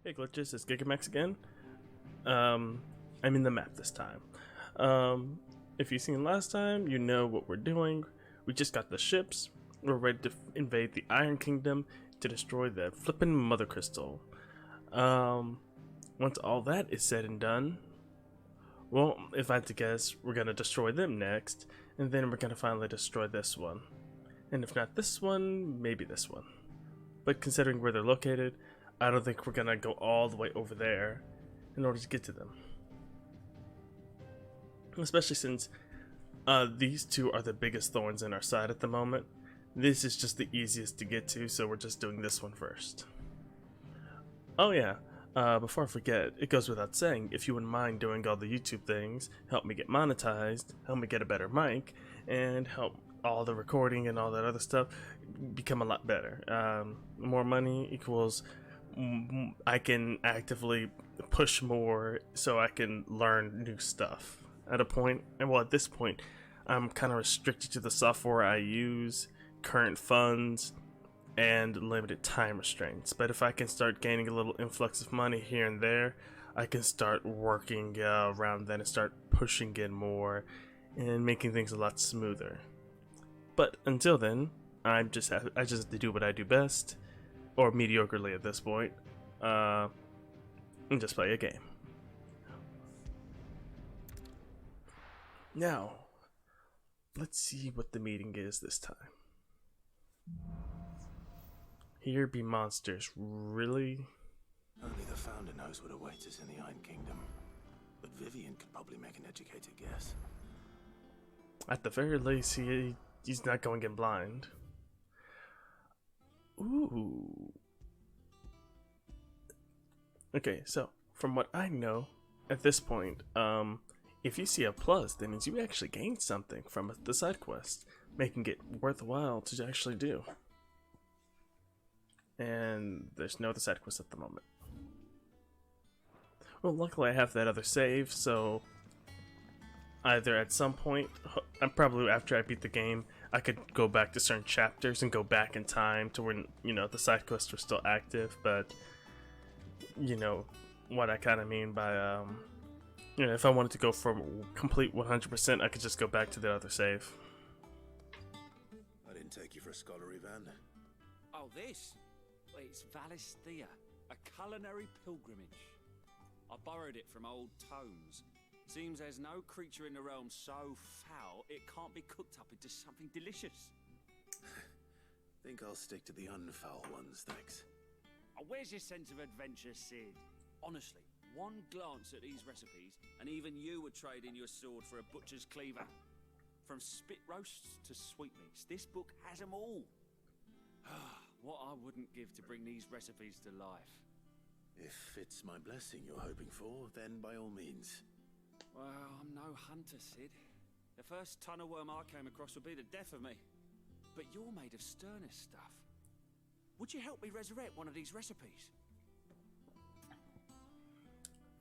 Hey glitches, it's Gigamax again. I'm in the map this time. If you've seen last time, you know what we're doing. We just got the ships. We're ready to invade the Iron Kingdom to destroy the flippin' Mother Crystal. Once all that is said and done, well, if I had to guess, we're gonna destroy them next, and then we're gonna finally destroy this one. And if not this one, maybe this one. But considering where they're located, I don't think we're gonna go all the way over there in order to get to them. Especially since these two are the biggest thorns in our side at the moment. This is just the easiest to get to, so we're just doing this one first. Oh yeah, before I forget, it goes without saying, if you wouldn't mind doing all the YouTube things, help me get monetized, help me get a better mic, and help all the recording and all that other stuff become a lot better. More money equals I can actively push more so I can learn new stuff at a point. And well, at this point, I'm kind of restricted to the software I use, current funds, and limited time restraints. But if I can start gaining a little influx of money here and there, I can start working around that and start pushing in more and making things a lot smoother. But until then, I just have to do what I do best, or mediocrely at this point, and just play a game. Now, let's see what the meeting is this time. Here be monsters, really? Only the founder knows what awaits us in the Iron Kingdom, but Vivian could probably make an educated guess. At the very least, he's not going in blind. Ooh. Okay, so from what I know, at this point, if you see a plus, that means you actually gained something from the side quest, making it worthwhile to actually do. And there's no other side quest at the moment. Well, luckily I have that other save, so either at some point, probably after I beat the game, I could go back to certain chapters and go back in time to when, the side quests were still active, but you know what I kind of mean by, if I wanted to go for complete 100%, I could just go back to the other save. I didn't take you for a scholar, Ivan. Oh, this? Well, it's Valisthea, a culinary pilgrimage. I borrowed it from old tomes. Seems there's no creature in the realm so foul it can't be cooked up into something delicious. Think I'll stick to the unfoul ones, thanks. Oh, where's your sense of adventure, Sid? Honestly, one glance at these recipes, and even you would trade in your sword for a butcher's cleaver. From spit roasts to sweetmeats, this book has them all. What I wouldn't give to bring these recipes to life. If it's my blessing you're hoping for, then by all means. Well, I'm no hunter, Sid. The first tunnel worm I came across would be the death of me. But you're made of sterner stuff. Would you help me resurrect one of these recipes?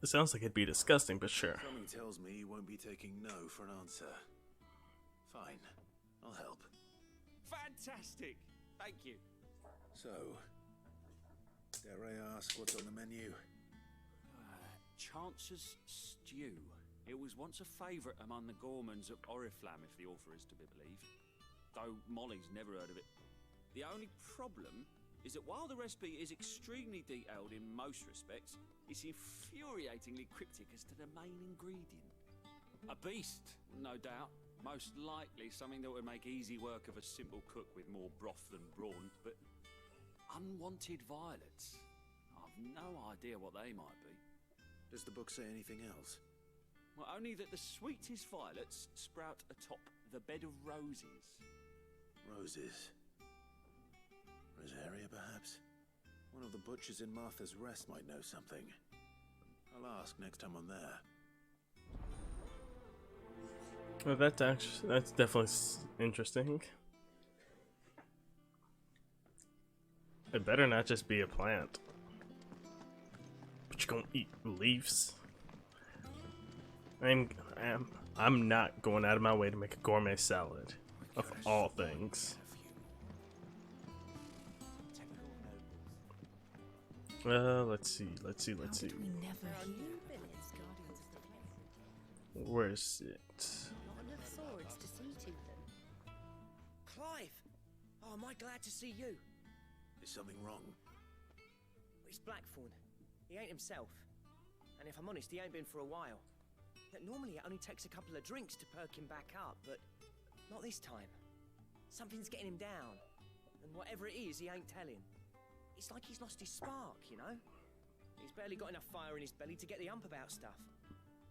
It sounds like it'd be disgusting, but sure. Something tells me you won't be taking no for an answer. Fine, I'll help. Fantastic! Thank you. So, dare I ask what's on the menu? Chance's Stew. It was once a favourite among the gourmands of Oriflamme, if the author is to be believed. Though Molly's never heard of it. The only problem is that while the recipe is extremely detailed in most respects, it's infuriatingly cryptic as to the main ingredient. A beast, no doubt. Most likely something that would make easy work of a simple cook with more broth than brawn, but unwanted violets. I've no idea what they might be. Does the book say anything else? Well, only that the sweetest violets sprout atop the bed of roses. Roses. Rosaria, perhaps? One of the butchers in Martha's Rest might know something. I'll ask next time I'm there. Well, that's definitely interesting. It better not just be a plant. But you're gonna eat leaves. I'm not going out of my way to make a gourmet salad, of all things. Let's see. How did we never hear? Where is it? Not enough swords to see to them. Clive! Oh, am I glad to see you? Is something wrong? It's Blackthorn. He ain't himself. And if I'm honest, he ain't been for a while. Yet normally it only takes a couple of drinks to perk him back up, but not this time. Something's getting him down. And whatever it is, he ain't telling. It's like he's lost his spark, you know? He's barely got enough fire in his belly to get the ump about stuff.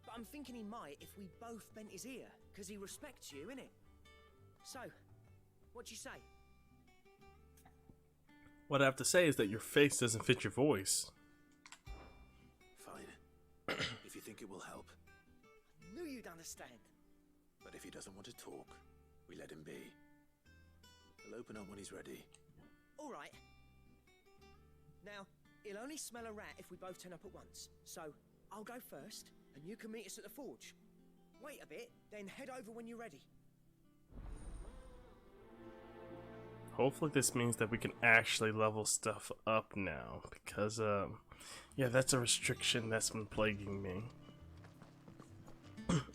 But I'm thinking he might if we both bent his ear, because he respects you, innit? So, what you say? What I have to say is that your face doesn't fit your voice. Fine. If you think it will help. Knew you'd understand. But if he doesn't want to talk, we let him be. He'll open up when he's ready. All right. Now, he'll only smell a rat if we both turn up at once. So, I'll go first, and you can meet us at the forge. Wait a bit, then head over when you're ready. Hopefully this means that we can actually level stuff up now, because, yeah, that's a restriction that's been plaguing me.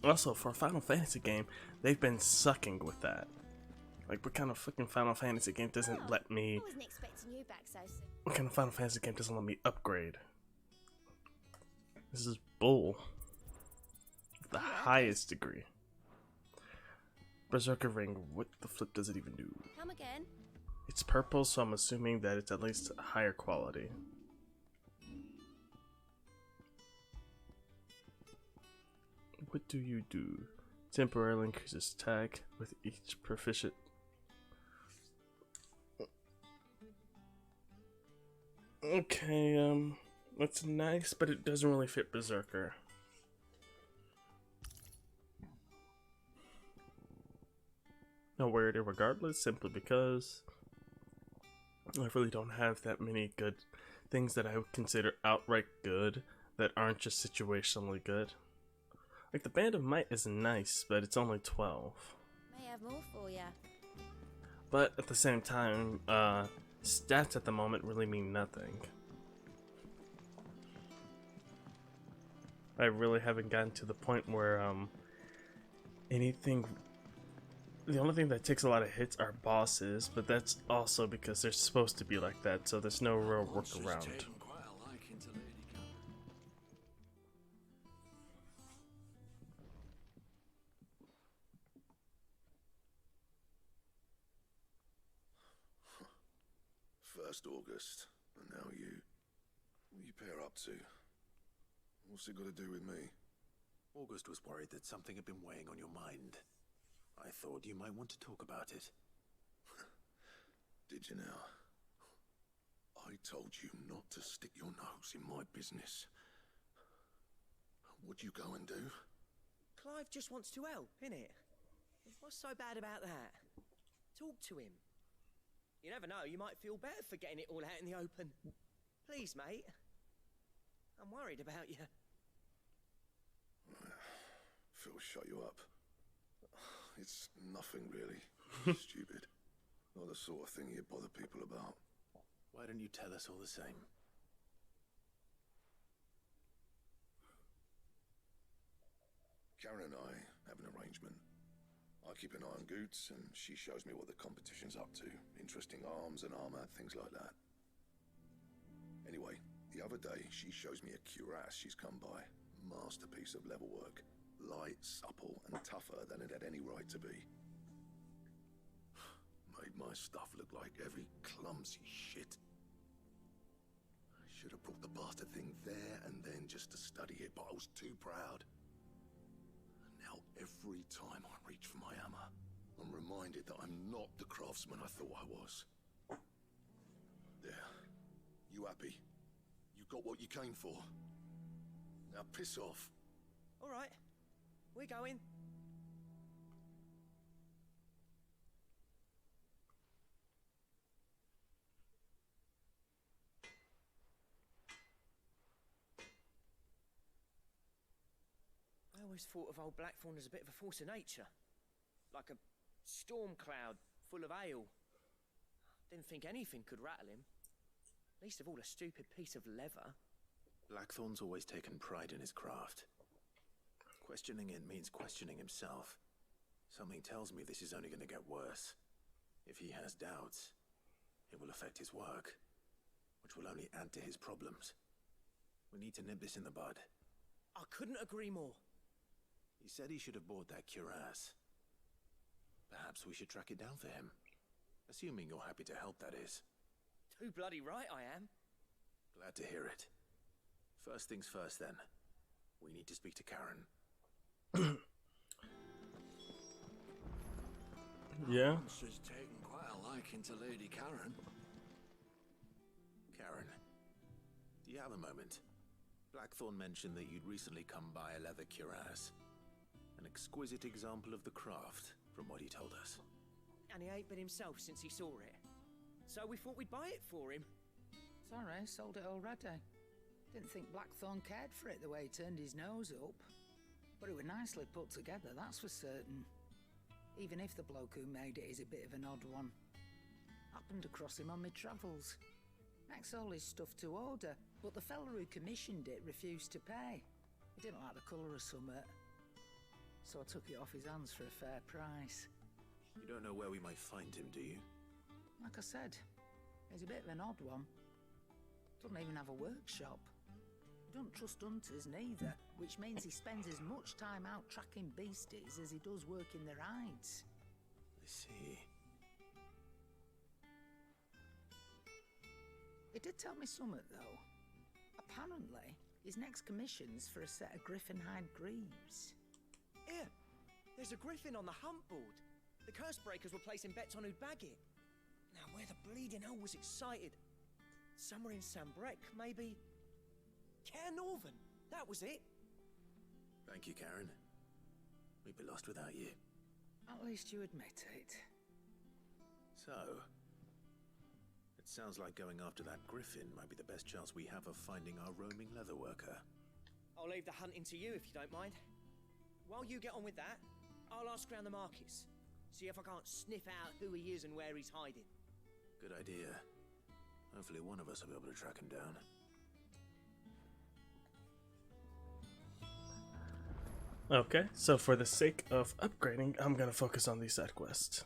Also, for a Final Fantasy game, they've been sucking with that. Like, what kind of fucking Final Fantasy game doesn't let me... I wasn't expecting you back so soon. What kind of Final Fantasy game doesn't let me upgrade? This is bull. The highest degree. Berserker Ring, what the flip does it even do? Come again? It's purple, so I'm assuming that it's at least higher quality. What do you do? Temporarily increases attack with each proficient. Okay, that's nice, but it doesn't really fit Berserker. I'll wear it regardless, simply because I really don't have that many good things that I would consider outright good that aren't just situationally good. Like the Band of Might is nice, but it's only 12. May have more for ya. But at the same time, stats at the moment really mean nothing. I really haven't gotten to the point where anything... The only thing that takes a lot of hits are bosses, but that's also because they're supposed to be like that, so there's no real workaround. First August, and now you. What you pair up to? What's it got to do with me? August was worried that something had been weighing on your mind. I thought you might want to talk about it. Did you now? I told you not to stick your nose in my business. What'd you go and do? Clive just wants to help, innit? What's so bad about that? Talk to him. You never know, you might feel better for getting it all out in the open. Please, mate. I'm worried about you. Phil shut you up. It's nothing really. Stupid. Not the sort of thing you bother people about. Why don't you tell us all the same? Karen and I have an arrangement. I keep an eye on Goots, and she shows me what the competition's up to. Interesting arms and armor, things like that. Anyway, the other day, she shows me a cuirass she's come by. Masterpiece of level work. Light, supple, and tougher than it had any right to be. Made my stuff look like every clumsy shit. I should have brought the bastard thing there and then just to study it, but I was too proud. Now every time I reach for my hammer, I'm reminded that I'm not the craftsman I thought I was. There. You happy? You got what you came for. Now piss off. All right. We're going. I always thought of old Blackthorn as a bit of a force of nature. Like a storm cloud full of ale. Didn't think anything could rattle him. Least of all a stupid piece of leather. Blackthorn's always taken pride in his craft. Questioning it means questioning himself. Something tells me this is only going to get worse. If he has doubts, it will affect his work, which will only add to his problems. We need to nip this in the bud. I couldn't agree more. He said he should have bought that cuirass. Perhaps we should track it down for him. Assuming you're happy to help, that is. Too bloody right I am. Glad to hear it. First things first, then. We need to speak to Karen. Yeah? Monster's taken quite a liking to Lady Karen. Karen, do you have a moment? Blackthorn mentioned that you'd recently come by a leather cuirass. An exquisite example of the craft, from what he told us. And he ain't been himself since he saw it. So we thought we'd buy it for him. Sorry, sold it already. Didn't think Blackthorn cared for it the way he turned his nose up. But it was nicely put together, that's for certain. Even if the bloke who made it is a bit of an odd one. Happened across him on my travels. Makes all his stuff to order, but the fella who commissioned it refused to pay. He didn't like the colour of summit. So I took it off his hands for a fair price. You don't know where we might find him, do you? Like I said, he's a bit of an odd one. Doesn't even have a workshop. Don't trust hunters neither, which means he spends as much time out tracking beasties as he does working their hides. I see. He did tell me something, though. Apparently, his next commission's for a set of griffin hide greaves. Here, there's a griffin on the hunt board. The curse breakers were placing bets on who'd bag it. Now, where the bleeding hell was excited? Somewhere in Sambrec, maybe? Care Northern, that was it. Thank you, Karen. We'd be lost without you. At least you admit it. So, it sounds like going after that griffin might be the best chance we have of finding our roaming leather worker. I'll leave the hunting to you if you don't mind. While you get on with that, I'll ask around the markets. See if I can't sniff out who he is and where he's hiding. Good idea. Hopefully one of us will be able to track him down. Okay, so for the sake of upgrading, I'm gonna focus on these side quests.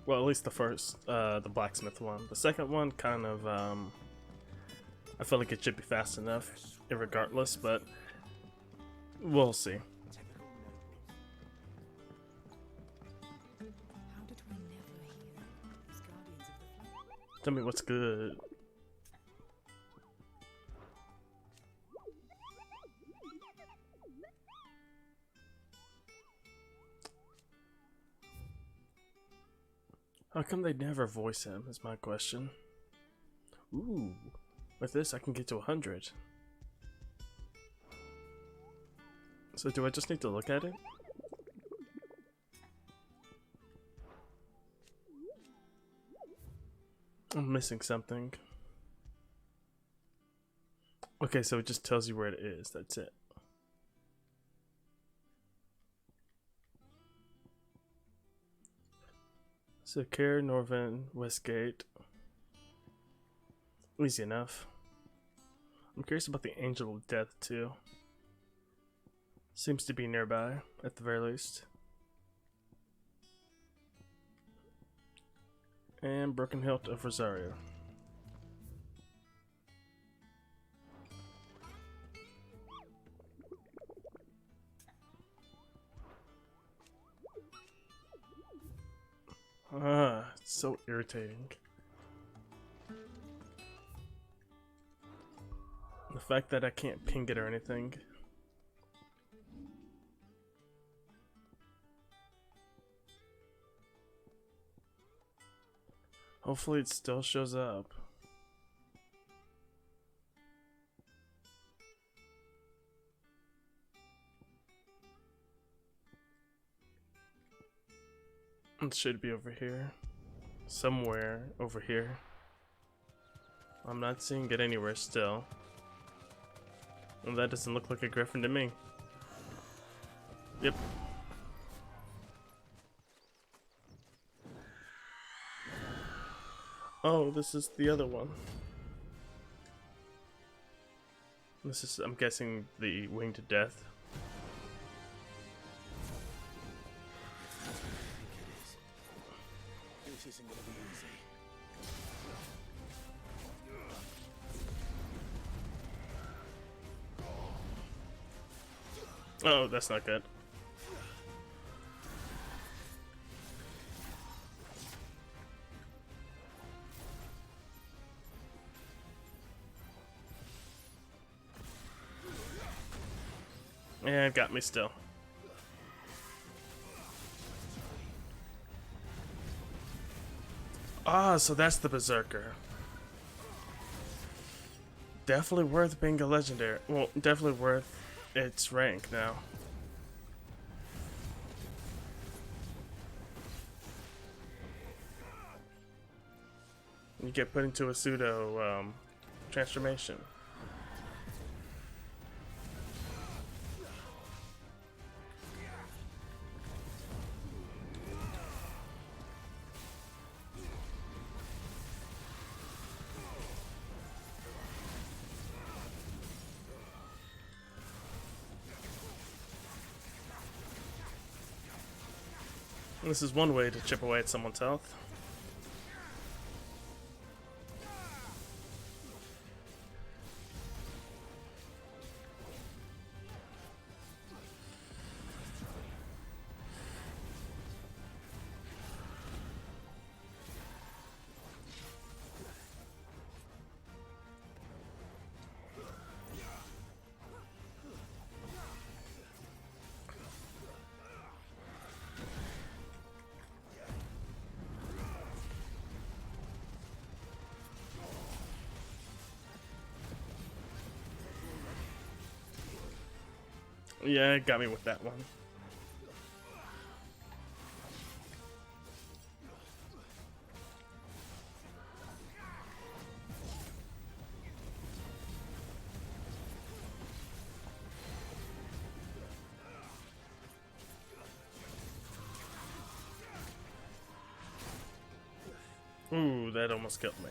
Well, at least the first, the blacksmith one. The second one, kind of, I feel like it should be fast enough, irregardless, but we'll see. How did we never hear these guardians of the flood? Tell me what's good. How come they never voice him, is my question. Ooh, with this I can get to 100. So do I just need to look at it? I'm missing something. Okay, so it just tells you where it is, that's it. So Care Northern, Westgate. Easy enough. I'm curious about the Angel of Death too. Seems to be nearby, at the very least. And Broken Hilt of Rosario. It's so irritating. The fact that I can't ping it or anything. Hopefully it still shows up. It should be over here. Somewhere over here. I'm not seeing it anywhere still. Well, that doesn't look like a griffin to me. Yep. Oh, this is the other one. This is, I'm guessing, the Winged Death. This isn't gonna be easy. Oh, that's not good. Yeah, it got me still. Ah, so that's the Berserker. Definitely worth being a legendary. Well, definitely worth its rank now. You get put into a pseudo transformation. This is one way to chip away at someone's health. Yeah, it got me with that one. Ooh, that almost killed me.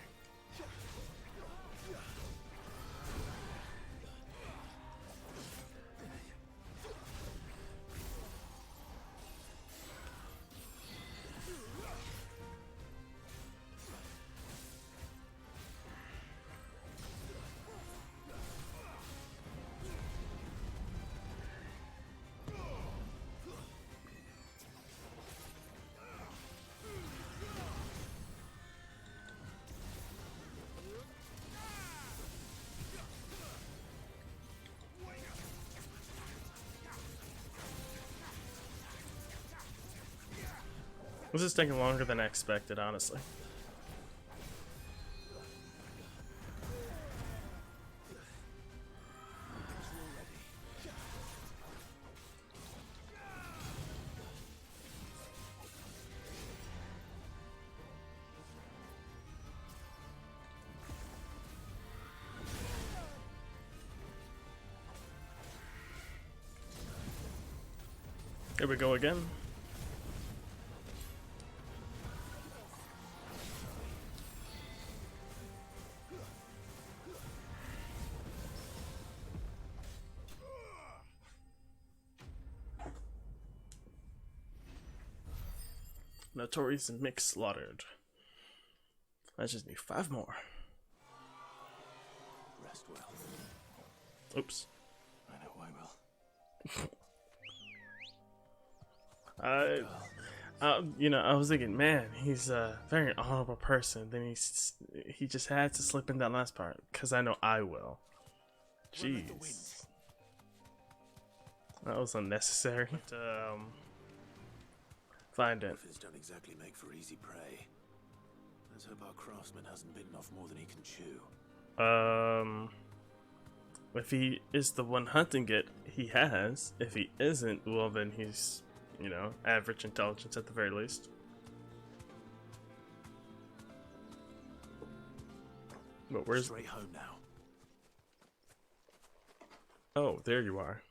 This is taking longer than I expected, honestly. Here we go again. Notorious and Mick slaughtered. I just need 5 more. Rest well. Oops. I know I will. You know, I was thinking, man, he's a very honorable person. Then he just had to slip in that last part, because I know I will. Jeez. That was unnecessary. But, find it. Orphans don't exactly make for easy prey. Let's hope our craftsman hasn't bitten off more than he can chew. If he is the one hunting it, he has. If he isn't, well then he's, you know, average intelligence at the very least. But where's... Straight home now. Oh, there you are.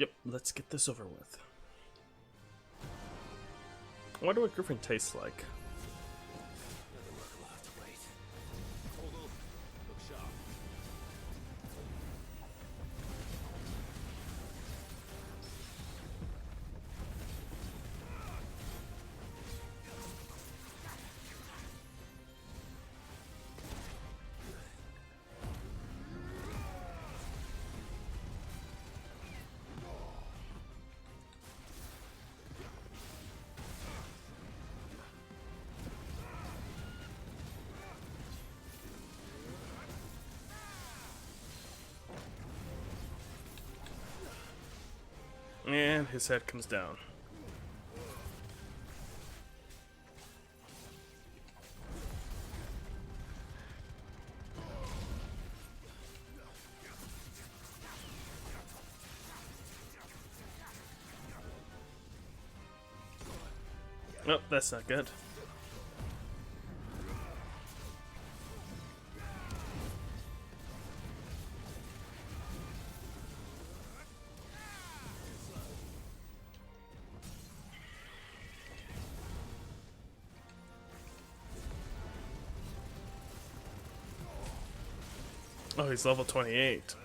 Yep, let's get this over with. I wonder what Griffin tastes like. We'll have to wait. Hold on. Look sharp. And his head comes down. Oh, that's not good. Oh, he's level 28.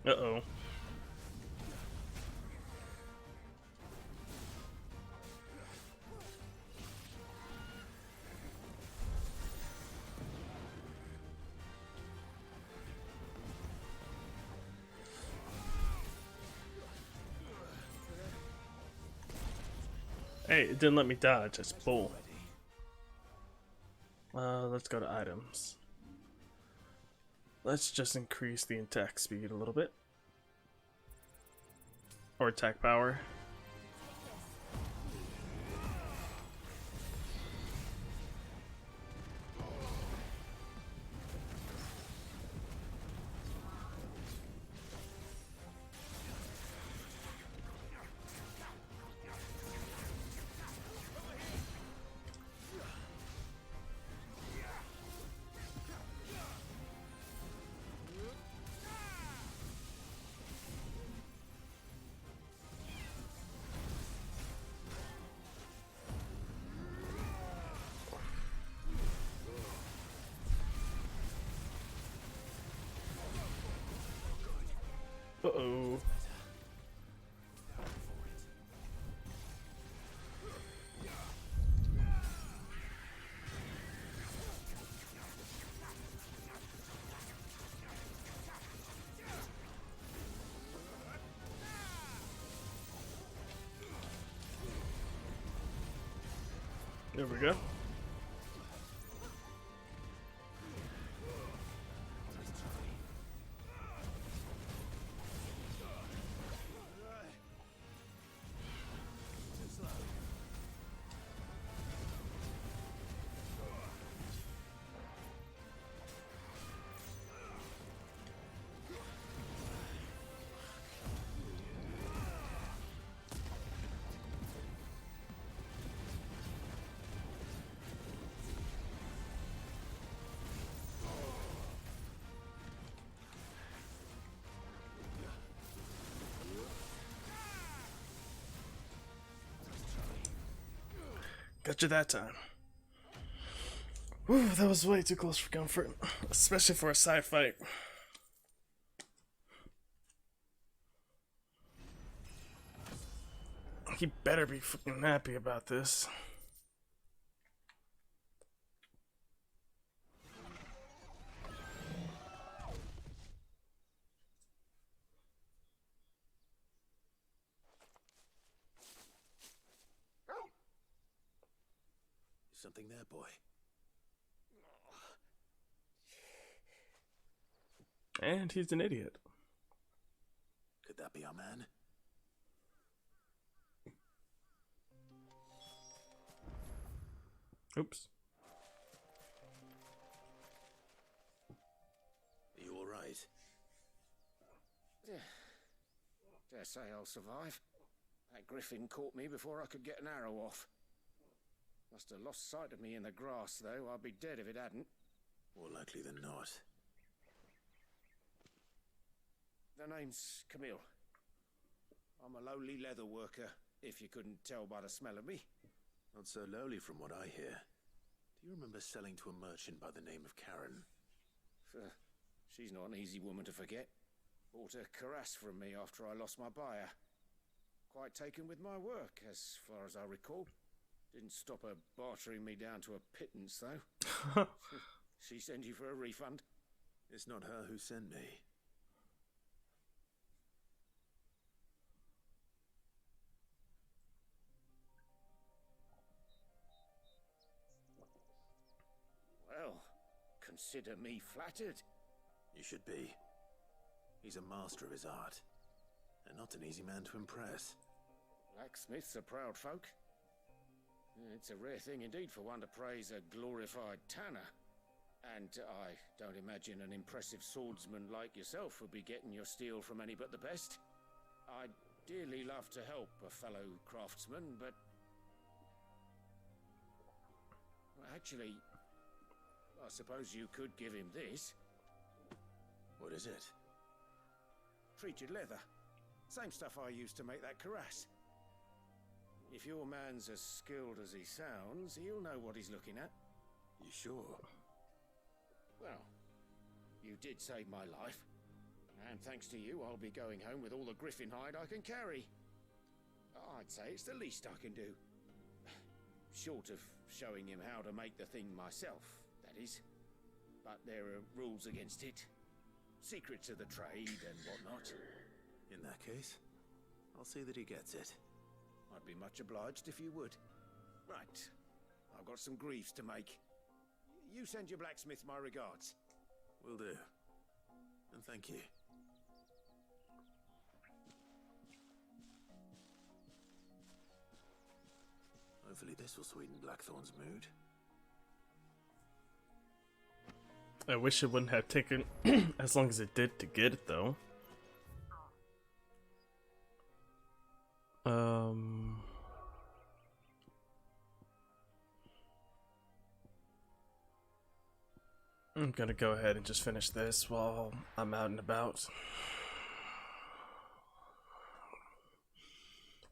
Uh-oh. Hey, it didn't let me dodge. It's bull. Let's go to items. Let's just increase the attack speed a little bit. Or attack power. Uh-oh. There we go. Got you that time. Whew, that was way too close for comfort. Especially for a side fight. He better be fucking happy about this. Something there, boy. And he's an idiot. Could that be our man? Oops. right? Dare say I'll survive. That griffin caught me before I could get an arrow off. Must have lost sight of me in the grass, though. I'd be dead if it hadn't. More likely than not. The name's Camille. I'm a lowly leather worker, if you couldn't tell by the smell of me. Not so lowly from what I hear. Do you remember selling to a merchant by the name of Karen? She's not an easy woman to forget. Bought a cuirass from me after I lost my buyer. Quite taken with my work, as far as I recall. Didn't stop her bartering me down to a pittance, though. She send you for a refund? It's not her who sent me. Well, consider me flattered. You should be. He's a master of his art, and not an easy man to impress. Blacksmiths are proud folk. It's a rare thing indeed for one to praise a glorified tanner. And I don't imagine an impressive swordsman like yourself would be getting your steel from any but the best. I'd dearly love to help a fellow craftsman, but... Well, actually, I suppose you could give him this. What is it? Treated leather. Same stuff I used to make that cuirass. If your man's as skilled as he sounds, he'll know what he's looking at. You sure? Well, you did save my life. And thanks to you, I'll be going home with all the griffin hide I can carry. I'd say it's the least I can do. Short of showing him how to make the thing myself, that is. But there are rules against it. Secrets of the trade and whatnot. In that case, I'll see that he gets it. I'd be much obliged if you would. Right. I've got some greaves to make. You send your blacksmith my regards. Will do. And thank you. Hopefully this will sweeten Blackthorn's mood. I wish it wouldn't have taken as long as it did to get it, though. I'm gonna go ahead and just finish this while I'm out and about.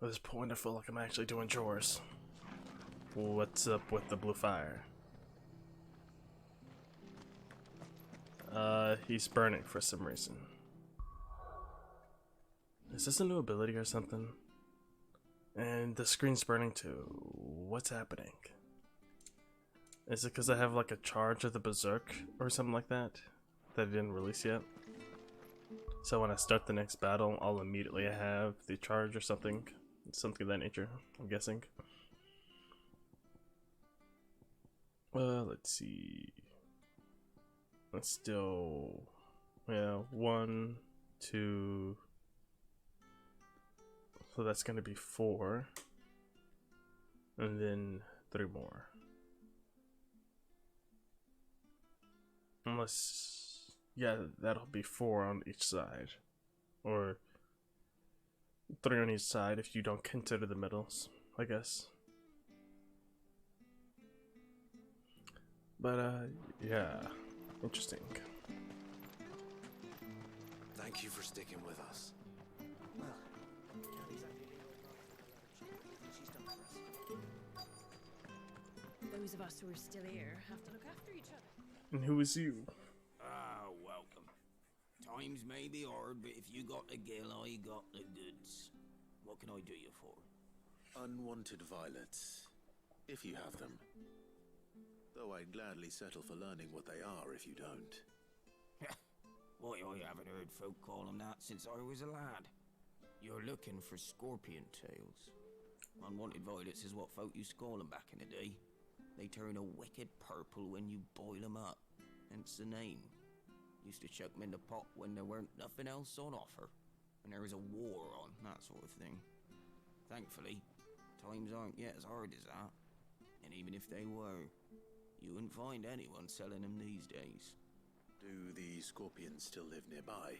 At this point, I feel like I'm actually doing chores. What's up with the blue fire? He's burning for some reason. Is this a new ability or something? And the screen's burning too. What's happening? Is it because I have like a charge of the Berserk or something like that I didn't release yet? So when I start the next battle, I'll immediately have the charge or something. Something of that nature, I'm guessing. Let's see. It's still, yeah, 1, 2. So that's gonna be 4. And then 3 more. Unless, yeah, that'll be 4 on each side. Or 3 on each side if you don't consider the middles, I guess. But, yeah, interesting. Thank you for sticking with us. Well, Daddy's only legal brother. She's done for us. Those of us who are still here have to look after each other. And who is you? Ah, welcome. Times may be hard, but if you got the gill, I got the goods. What can I do you for? Unwanted violets, if you have them. Though I'd gladly settle for learning what they are if you don't. Why, I haven't heard folk call them that since I was a lad. You're looking for scorpion tails. Unwanted violets is what folk used to call them back in the day. They turn a wicked purple when you boil them up, hence the name. Used to chuck them in the pot when there weren't nothing else on offer, and there was a war on, that sort of thing. Thankfully, times aren't yet as hard as that, and even if they were, you wouldn't find anyone selling them these days. Do these scorpions still live nearby.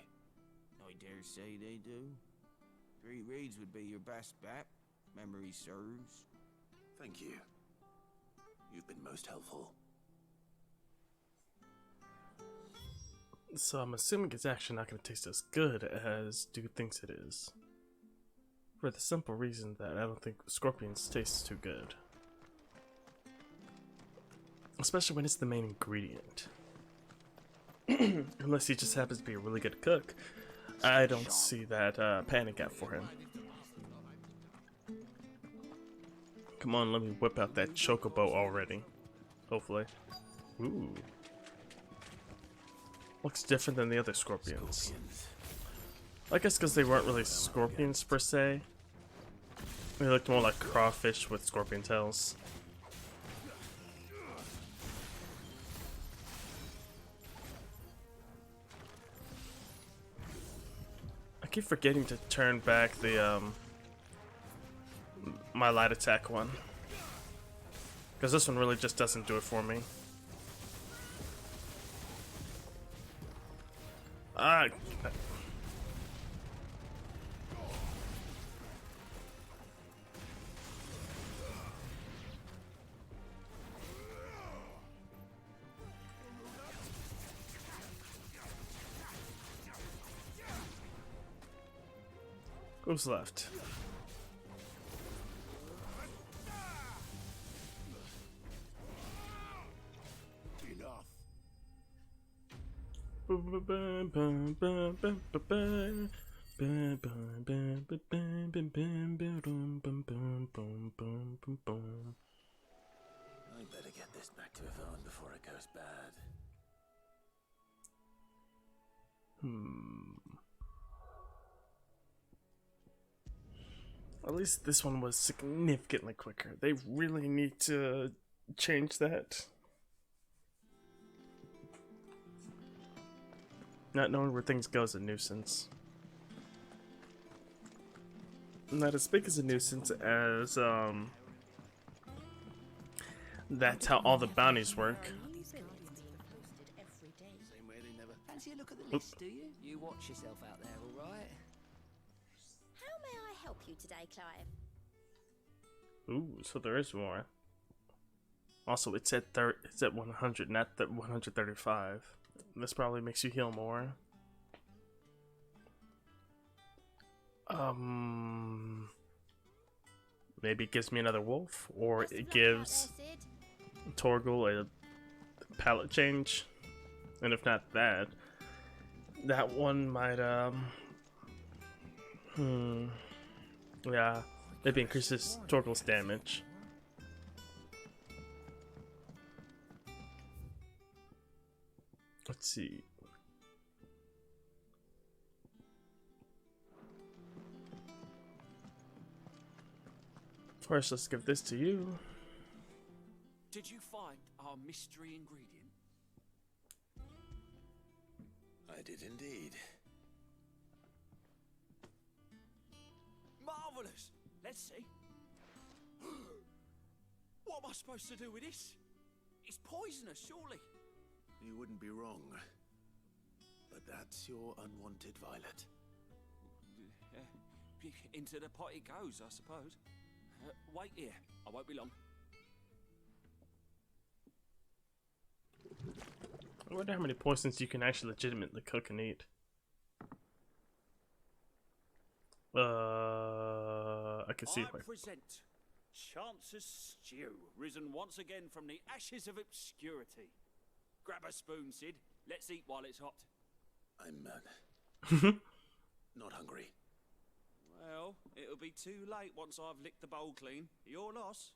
I dare say they do. 3 reeds would be your best bet, memory serves. Thank you. You've been most helpful. So I'm assuming it's actually not going to taste as good as Dude thinks it is. For the simple reason that I don't think scorpions taste too good. Especially when it's the main ingredient. Unless he just happens to be a really good cook. I don't see that panic out for him. Come on, let me whip out that chocobo already. Hopefully. Ooh. Looks different than the other scorpions. I guess because they weren't really scorpions per se. They looked more like crawfish with scorpion tails. I keep forgetting to turn back the my light attack one, because this one really just doesn't do it for me. Ah. Who's left? I better get this back to Yvonne before it goes bad. At least this one was significantly quicker. They really need to change that. Not knowing where things go is a nuisance. Not as big as a nuisance as that's how all the bounties work. Fancy a look at the list, do you? You watch yourself out there, all right? How may I help you today, Clive? Ooh, so there is more. Also, it's at 100, not 135. This probably makes you heal more. Maybe it gives me another wolf, or it gives Torgal a palette change. And if not that, that one might, yeah, maybe increases Torgal's damage. Let's see. First, let's give this to you. Did you find our mystery ingredient? I did indeed. Marvelous! Let's see. What am I supposed to do with this? It's poisonous, surely. You wouldn't be wrong. But that's your unwanted violet. Into the pot it goes, I suppose. Wait here. I won't be long. I wonder how many poisons you can actually legitimately cook and eat. I can see I present Chance's Stew, risen once again from the ashes of obscurity. Grab a spoon, Sid. Let's eat while it's hot. I'm not hungry. Well, it'll be too late once I've licked the bowl clean. Your loss.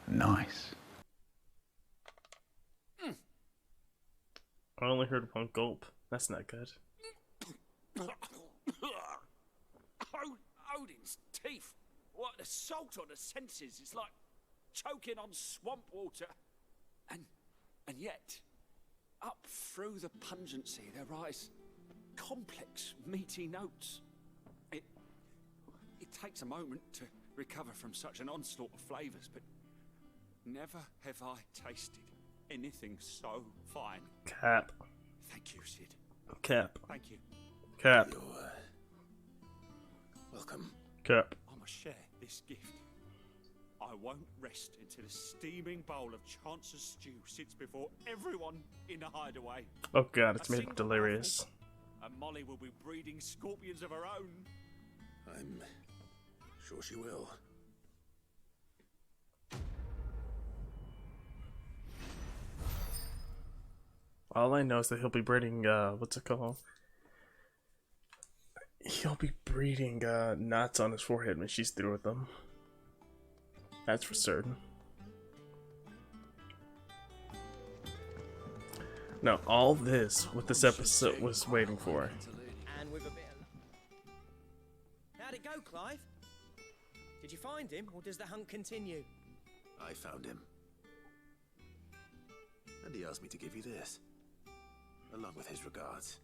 Nice. I only heard one gulp. That's not good. Odin's teeth. What assault on the senses. It's like choking on swamp water. And yet, up through the pungency there rise complex, meaty notes. It takes a moment to recover from such an onslaught of flavours, but Never have I tasted anything so fine. Cap. Thank you, Sid. Cap. Thank you. Cap. You're welcome. Cap. I must share this gift. I won't rest until a steaming bowl of Chance's stew sits before everyone in the hideaway. Oh god, it's A made single delirious. mouthful, and Molly will be breeding scorpions of her own. I'm sure she will. All I know is that he'll be breeding, what's it called? He'll be breeding, knots on his forehead when she's through with them. That's for certain. Now, all this, what this episode was waiting for. And with a bit of... How'd it go, Clive? Did you find him, or does the hunt continue? I found him. And he asked me to give you this, along with his regards.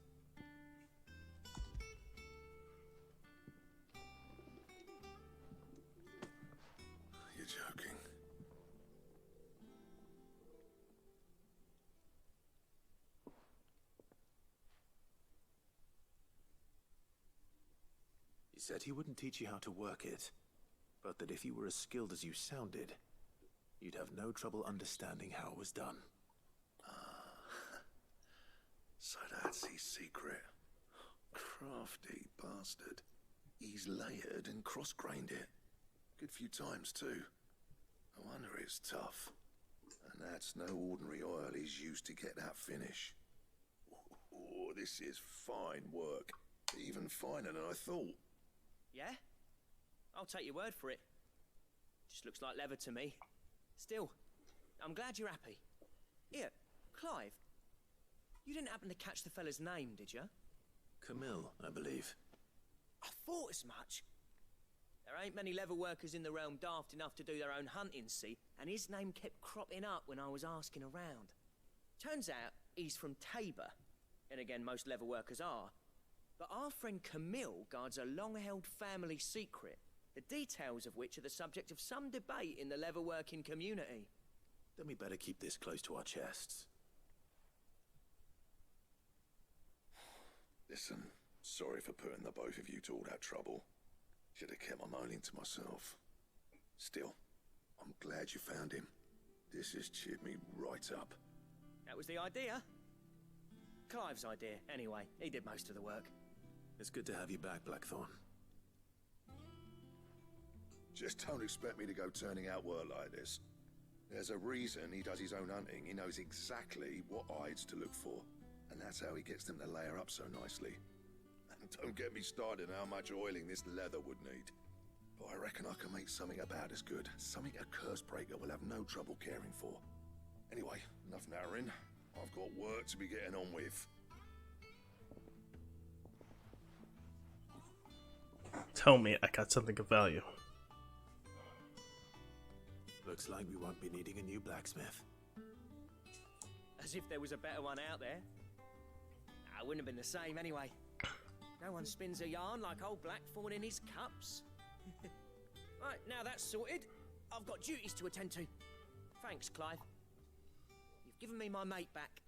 You're joking. He said he wouldn't teach you how to work it, but that if you were as skilled as you sounded, you'd have no trouble understanding how it was done. So that's his secret. Crafty bastard. He's layered and cross-grained it. Good few times, too. No wonder it's tough. And that's no ordinary oil he's used to get that finish. Oh, this is fine work. Even finer than I thought. Yeah? I'll take your word for it. Just looks like leather to me. Still, I'm glad you're happy. Here, Clive. You didn't happen to catch the fella's name, did you? Camille, I believe. I thought as much. There ain't many leather workers in the realm daft enough to do their own hunting, see? And his name kept cropping up when I was asking around. Turns out he's from Tabor. And again, most leather workers are. But our friend Camille guards a long-held family secret, the details of which are the subject of some debate in the leather-working community. Then we better keep this close to our chests. Listen, sorry for putting the both of you to all that trouble. Should have kept my moaning to myself. Still, I'm glad you found him. This has cheered me right up. That was the idea. Clive's idea, anyway. He did most of the work. It's good to have you back, Blackthorn. Just don't expect me to go turning out work like this. There's a reason he does his own hunting. He knows exactly what hides to look for. And that's how he gets them to layer up so nicely. And don't get me started on how much oiling this leather would need. But I reckon I can make something about as good. Something a Cursebreaker will have no trouble caring for. Anyway, enough narrowing. I've got work to be getting on with. Tell me I got something of value. Looks like we won't be needing a new blacksmith. As if there was a better one out there. I wouldn't have been the same anyway. No one spins a yarn like old Blackthorn in his cups. Right, now that's sorted. I've got duties to attend to. Thanks, Clive. You've given me my mate back.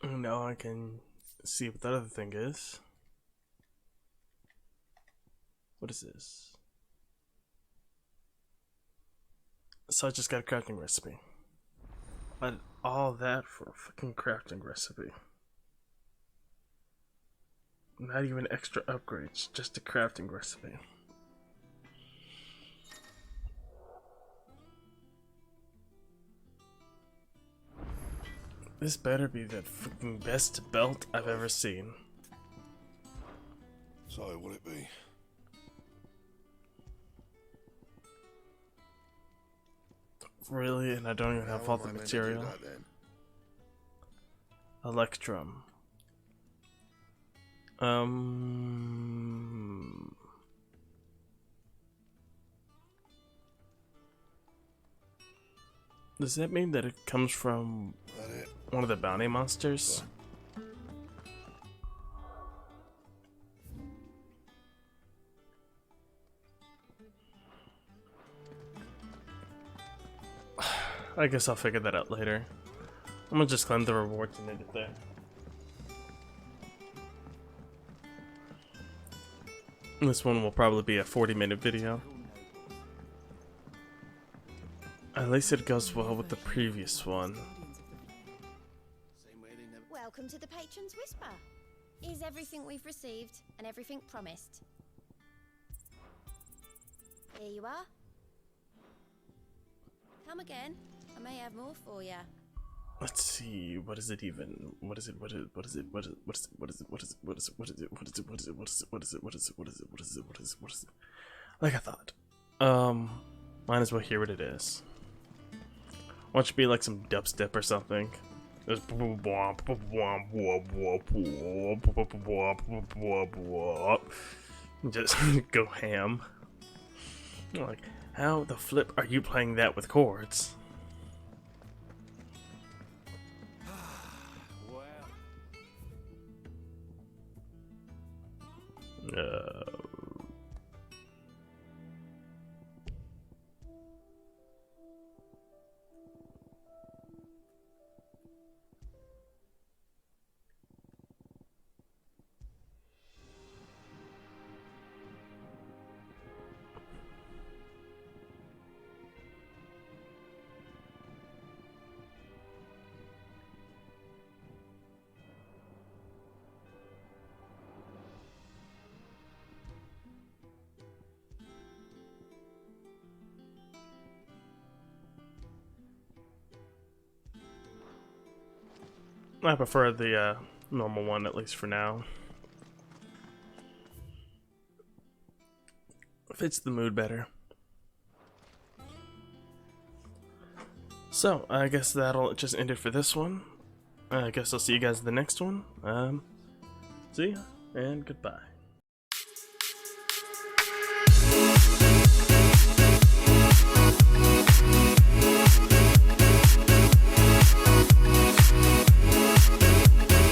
Now I can see what that other thing is. What is this? So I just got a crafting recipe. But all that for a fucking crafting recipe. Not even extra upgrades, just a crafting recipe. This better be the fucking best belt I've ever seen. So, will it be? Really? And I don't even have all the material? Electrum. Does that mean that it comes from one of the bounty monsters? I guess I'll figure that out later. I'm gonna just claim the rewards and end it there. This one will probably be a 40-minute video. At least it goes well with the previous one. Welcome to the Patron's Whisper. Is everything we've received and everything promised? Here you are. Come again. I may have more for you. Let's see, what is it even? What is it? What is it? What is it? What is it? What is it? What is it? What is it? What is it? What is it? What is it? What is it? What is it? What is it? What is it? What is it? What is it? What is it? What is it? Like I thought. Might as well hear what it is. Why don't you be like some dubstep or something? Just go ham. Like, how the flip are you playing that with chords? I prefer the normal one, at least for now. Fits the mood better. So, I guess that'll just end it for this one. I guess I'll see you guys in the next one. See ya, and goodbye.